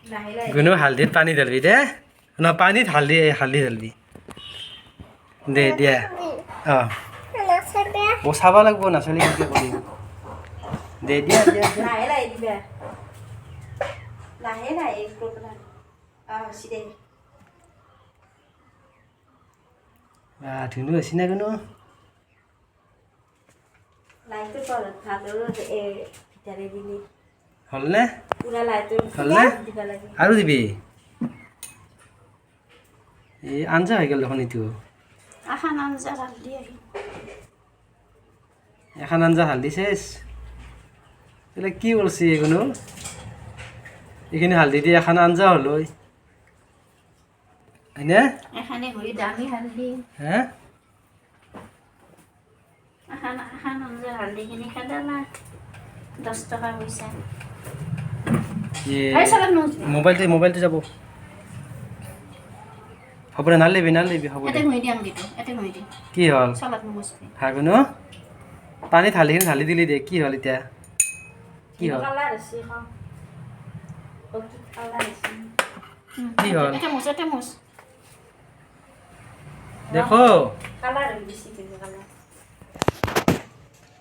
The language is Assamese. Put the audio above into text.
गुनु हाल्दी पानी ढालबी दे न पानी हाल्दी ढालबी दे दिया ओ साबा लागबो नासली दे दिया दिया धुनु हसिना गुनु হলনে আৰু দিবি এই আঞ্জা হৈ গেল দেখোন এইটো এখন আঞ্জা হালদি শেষ এটা কি বলছি এগুলো এখানে হালদি দিয়ে এখন আঞ্জা হলো হয়না হ্যাঁ মোবাইলটো যাব হ'ব দে নালিবি হ'ব দে কি হ'ল হাগুনো পানী ঢালি দিলি দে কি হ'ল এতিয়া কি হ'ল কি হ'ল দেখো